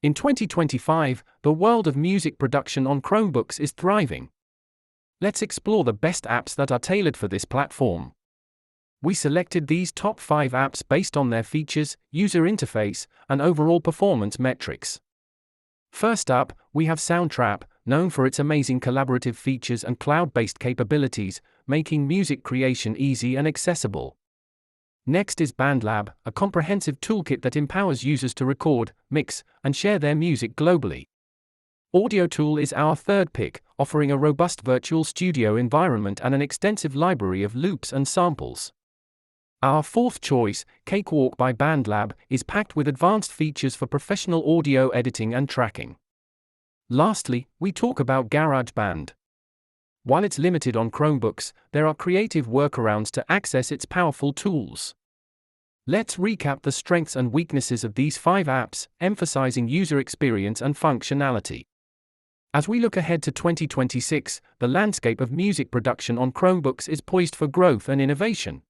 In 2025, the world of music production on Chromebooks is thriving. Let's explore the best apps that are tailored for this platform. We selected these top 5 apps based on their features, user interface, and overall performance metrics. First up, we have Soundtrap, known for its amazing collaborative features and cloud-based capabilities, making music creation easy and accessible. Next is BandLab, a comprehensive toolkit that empowers users to record, mix, and share their music globally. AudioTool is our third pick, offering a robust virtual studio environment and an extensive library of loops and samples. Our fourth choice, Cakewalk by BandLab, is packed with advanced features for professional audio editing and tracking. Lastly, we talk about GarageBand. While it's limited on Chromebooks, there are creative workarounds to access its powerful tools. Let's recap the strengths and weaknesses of these 5 apps, emphasizing user experience and functionality. As we look ahead to 2026, the landscape of music production on Chromebooks is poised for growth and innovation.